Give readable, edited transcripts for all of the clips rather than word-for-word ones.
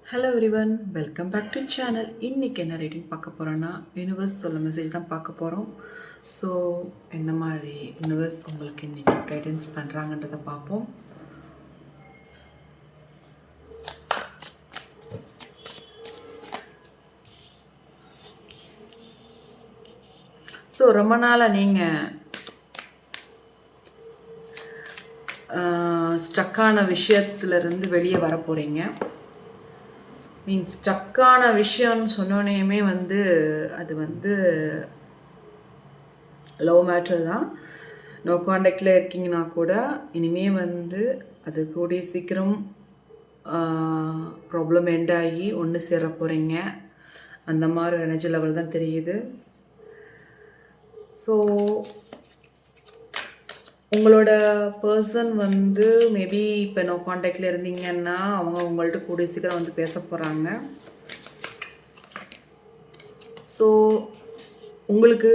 Hello everyone, welcome back to channel. இன்றைக்கி என்ன reading பார்க்க போகிறோன்னா, யூனிவர்ஸ் சொல்ல மெசேஜ் தான் பார்க்க போகிறோம். ஸோ என்ன மாதிரி யூனிவர்ஸ் உங்களுக்கு இன்றைக்கி கைடன்ஸ் பண்ணுறாங்கன்றதை பார்ப்போம். ஸோ ரொம்ப நாளாக நீங்கள் ஸ்டக்கான விஷயத்துலேருந்து வெளியே வர போகிறீங்க. மீன்ஸ் ஸ்டக்கான விஷயம்னு சொன்னோன்னே அது லவ் மேட்டர் தான். நோ காண்டாக்டில் இருக்கீங்கன்னா கூட இனிமேல் அது கூடிய சீக்கிரம் ப்ராப்ளம் எண்ட் ஆகி ஒன்று சேர போகிறீங்க. அந்த மாதிரி எனர்ஜி லெவல் தான் தெரியுது. ஸோ உங்களோட பர்சன் மேபி இப்போ நோ காண்டாக்டில் இருந்தீங்கன்னா அவங்க உங்கள்கிட்ட கூடிய சீக்கிரம் பேச போகிறாங்க. ஸோ உங்களுக்கு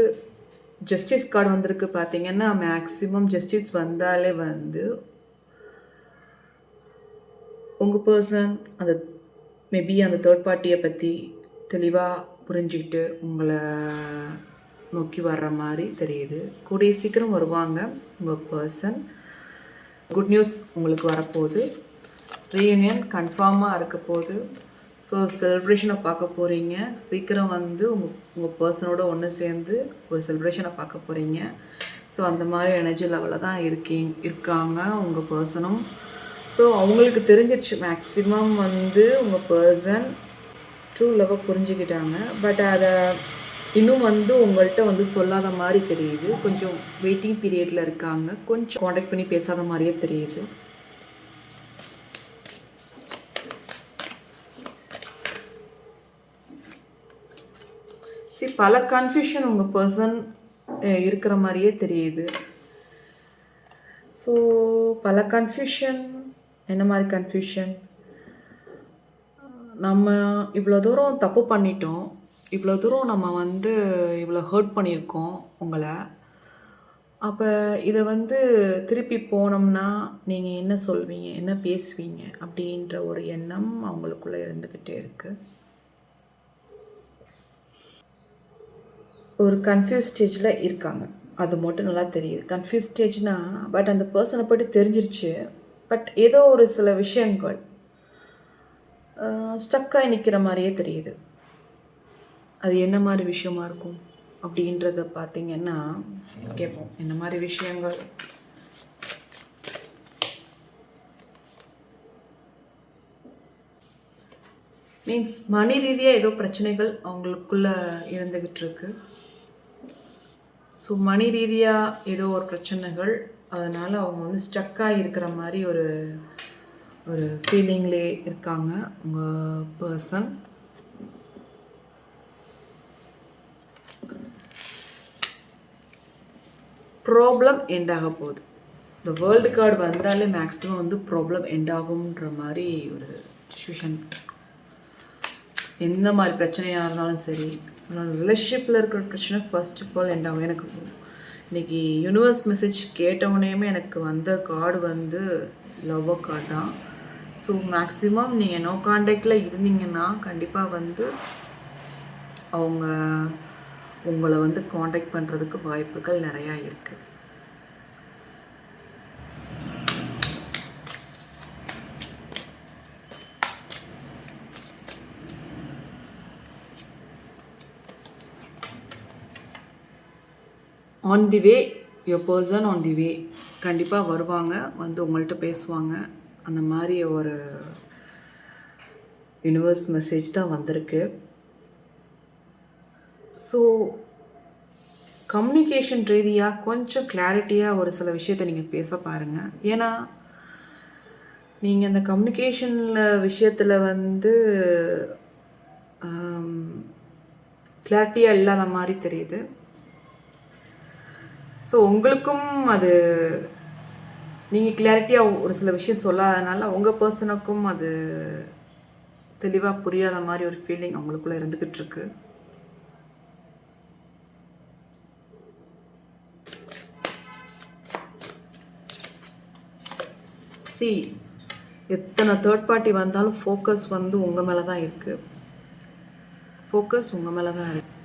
ஜஸ்டிஸ் கார்டு வந்திருக்கு. பார்த்தீங்கன்னா மேக்ஸிமம் ஜஸ்டிஸ் வந்தாலே உங்கள் பர்சன் மேபி அந்த தேர்ட் பார்ட்டியை பற்றி தெளிவாக புரிஞ்சுக்கிட்டு உங்களை நோக்கி வர்ற மாதிரி தெரியுது. கூடிய சீக்கிரம் வருவாங்க உங்கள் பர்சன். குட் நியூஸ் உங்களுக்கு வரப்போகுது. ரீயூனியன் கன்ஃபார்மாக இருக்க போகுது. ஸோ செலிப்ரேஷனை பார்க்க போகிறீங்க. சீக்கிரம் உங்கள் பர்சனோட ஒன்று சேர்ந்து ஒரு செலிப்ரேஷனை பார்க்க போகிறீங்க. ஸோ அந்த மாதிரி எனர்ஜி லெவலில் தான் இருக்காங்க உங்கள் பர்சனும். ஸோ அவங்களுக்கு தெரிஞ்சிருச்சு மேக்ஸிமம் உங்கள் பர்சன் ட்ரூ லவ்வை புரிஞ்சுக்கிட்டாங்க. பட் அதை இன்னும் உங்கள்கிட்ட சொல்லாத மாதிரி தெரியுது. கொஞ்சம் வெயிட்டிங் பீரியடில் இருக்காங்க. கொஞ்சம் காண்டாக்ட் பண்ணி பேசாத மாதிரியே தெரியுது. பல கன்ஃபியூஷன் உங்கள் பர்சன் இருக்கிற மாதிரியே தெரியுது. ஸோ பல கன்ஃபியூஷன். என்ன மாதிரி கன்ஃபியூஷன்? நம்ம இவ்வளோ தூரம் தப்பு பண்ணிட்டோம், இவ்வளோ தூரம் நம்ம இவ்வளோ ஹர்ட் பண்ணியிருக்கோம் உங்களை. அப்போ இதை திருப்பி போனோம்னா நீங்கள் என்ன சொல்வீங்க, என்ன பேசுவீங்க அப்படின்ற ஒரு எண்ணம் அவங்களுக்குள்ளே இருந்துக்கிட்டே இருக்குது. ஒரு கன்ஃபியூஸ் ஸ்டேஜில் இருக்காங்க. அது மட்டும் நல்லா தெரியுது. கன்ஃபியூஸ் ஸ்டேஜ்னால் பட் அந்த பர்சனை பற்றி தெரிஞ்சிருச்சு. பட் ஏதோ ஒரு சில விஷயங்கள் ஸ்டக்காகி நிற்கிற மாதிரியே தெரியுது. அது என்ன மாதிரி விஷயமா இருக்கும் அப்படின்றத பார்த்தீங்கன்னா கேட்போம். என்ன மாதிரி விஷயங்கள்? மீன்ஸ் மணி ரீதியாக ஏதோ பிரச்சனைகள் அவங்களுக்குள்ளே இருந்துக்கிட்டு இருக்கு. ஸோ மணி ரீதியாக ஏதோ ஒரு பிரச்சனைகள், அதனால் அவங்க ஸ்டக்காக இருக்கிற மாதிரி ஒரு ஃபீலிங்லே இருக்காங்க உங்கள் பர்சன். ப்ராப்ளம் எண்ட் ஆக போகுது. இந்த வேர்ல்டு கார்டு வந்தாலே மேக்ஸிமம் ப்ராப்ளம் எண்ட் ஆகுன்ற மாதிரி ஒரு சுச்சுவேஷன். எந்த மாதிரி பிரச்சனையாக இருந்தாலும் சரி, ரிலேஷன்ஷிப்பில் இருக்கிற பிரச்சனை ஃபர்ஸ்ட் ஆஃப் ஆல் எண்ட் ஆகும். எனக்கு இன்றைக்கி யூனிவர்ஸ் மெசேஜ் கேட்டவுடனேயுமே எனக்கு வந்த கார்டு லவ் கார்டு தான். ஸோ மேக்ஸிமம் நீங்கள் நோ காண்டாக்டில் இருந்தீங்கன்னா கண்டிப்பாக அவங்க உங்களை காண்டாக்ட் பண்ணுறதுக்கு வாய்ப்புகள் நிறையா இருக்குது. On the way, your person on the way. கண்டிப்பாக வருவாங்க, உங்கள்கிட்ட பேசுவாங்க. அந்த மாதிரி ஒரு யூனிவர்ஸ் மெசேஜ் தான் வந்திருக்கு. ஸோ கம்யூனிகேஷன் ரீதியாக கொஞ்சம் கிளாரிட்டியாக ஒரு சில விஷயத்தை நீங்கள் பேச பாருங்கள். ஏன்னா நீங்கள் அந்த கம்யூனிகேஷனில் விஷயத்தில் கிளாரிட்டியாக இல்லாத மாதிரி தெரியுது. ஸோ உங்களுக்கும் அது நீங்கள் கிளாரிட்டியாக ஒரு சில விஷயம் சொல்லாதனால உங்கள் பர்சனுக்கும் அது தெளிவாக புரியாத மாதிரி ஒரு ஃபீலிங் அவங்களுக்குள்ளே இருந்துக்கிட்டு இருக்கு. எத்தனை தேர்ட் பார்ட்டி வந்தாலும் ஃபோக்கஸ் வந்து உங்கள் மேலே தான் இருக்குது. ஃபோக்கஸ் உங்கள் மேலே தான் இருக்குது.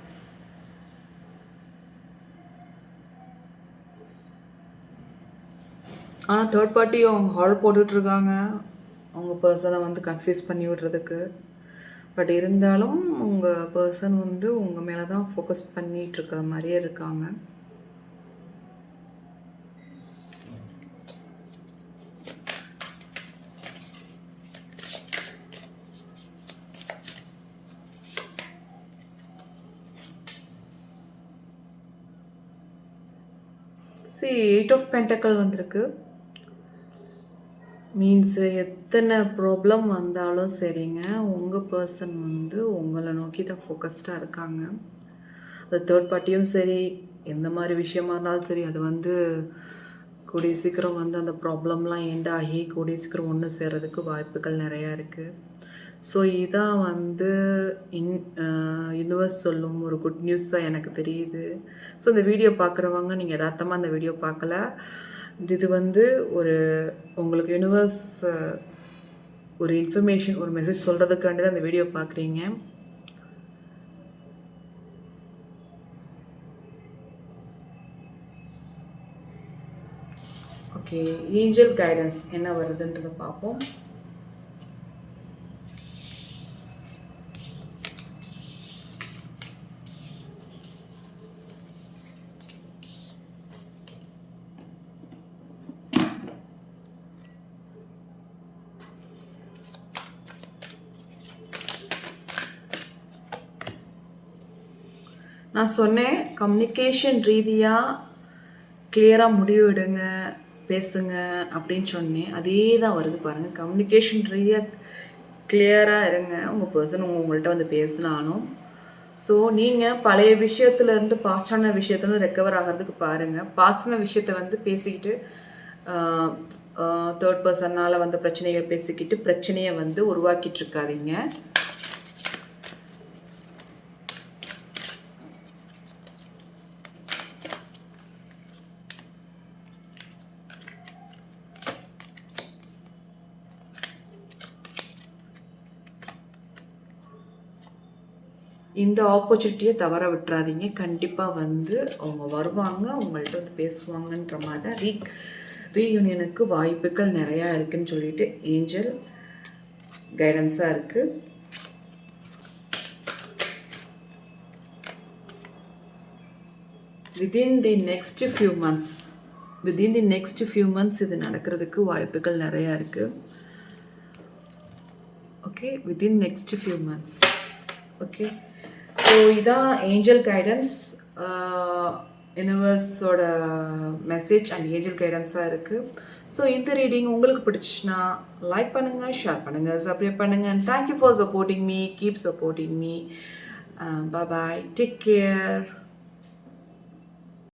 ஆனால் தேர்ட் பார்ட்டியும் அவங்க ஹால் போட்டுட்ருக்காங்க அவங்க பர்சனை வந்து கன்ஃபியூஸ் பண்ணி விடுறதுக்கு. பட் இருந்தாலும் உங்கள் பர்சன் வந்து உங்கள் மேலே தான் ஃபோக்கஸ் பண்ணிகிட்ருக்கிற மாதிரியே இருக்காங்க. எயிட் ஆஃப் பென்டக்கிள் வந்திருக்கு. மீன்ஸ் எத்தனை ப்ராப்ளம் வந்தாலும் சரிங்க, உங்கள் பர்சன் வந்து உங்களை நோக்கி தான் ஃபோக்கஸ்டாக இருக்காங்க. அது தேர்ட் பார்ட்டியும் சரி, எந்த மாதிரி விஷயமா இருந்தாலும் சரி, அது வந்து கூடிய சீக்கிரம் வந்து அந்த ப்ராப்ளம்லாம் எண்ட் ஆகி கூடிய சீக்கிரம் ஒன்று சேர்கிறதுக்கு வாய்ப்புகள் நிறையா இருக்குது. ஸோ இதான் வந்து யூனிவர்ஸ் சொல்லும் ஒரு குட் நியூஸ் தான் எனக்கு தெரியுது. ஸோ இந்த வீடியோ பார்க்குறவங்க நீங்கள் யதார்த்தமாக அந்த வீடியோ பார்க்கல, இது வந்து ஒரு உங்களுக்கு யூனிவர்ஸ் ஒரு இன்ஃபர்மேஷன், ஒரு மெசேஜ் சொல்கிறதுக்காண்டி தான் இந்த வீடியோ பார்க்குறீங்க. ஓகே, ஏஞ்சல் கைடன்ஸ் என்ன வருதுன்றதை பார்ப்போம். நான் சொன்னேன் கம்யூனிகேஷன் ரீதியாக கிளியராக முடிவெடுங்க, பேசுங்க அப்படின்னு சொன்னேன். அதே தான் வருது பாருங்கள். கம்யூனிகேஷன் ரீதியாக கிளியராக இருங்க. உங்கள் பர்சன் உங்கள்கிட்ட வந்து பேசினாலும் ஸோ நீங்கள் பழைய விஷயத்துலேருந்து பாஸ்டான விஷயத்துலேருந்து ரெக்கவர் ஆகிறதுக்கு பாருங்கள். பாஸ்டான விஷயத்தை வந்து பேசிக்கிட்டு தேர்ட் பர்சனால் வந்து பிரச்சனைகள் பேசிக்கிட்டு பிரச்சனையை வந்து உருவாக்கிட்டு இருக்காதீங்க. இந்த ஆப்பர்ச்சுனிட்டியை தவற விட்டுறாதீங்க. கண்டிப்பாக வந்து அவங்க வருவாங்க, உங்கள்கிட்ட வந்து பேசுவாங்கன்ற மாதிரி ரீயூனியனுக்கு வாய்ப்புகள் நிறையா இருக்குதுன்னு சொல்லிட்டு ஏஞ்சல் கைடன்ஸாக இருக்குது. Within the next few months இது நடக்கிறதுக்கு வாய்ப்புகள் நிறையா இருக்குது. Okay, within next few months. Okay, so இதான் ஏஞ்சல் கைடன்ஸ், யூனிவர்ஸோட மெசேஜ் அண்ட் ஏஞ்சல் கைடன்ஸாக இருக்குது. ஸோ இந்த ரீடிங் உங்களுக்கு பிடிச்சிச்சுன்னா லைக் பண்ணுங்கள், ஷேர் பண்ணுங்கள், சப்ஸ்கிரைப் பண்ணுங்கள். And thank you for supporting me. Keep supporting me. Bye-bye. Take care.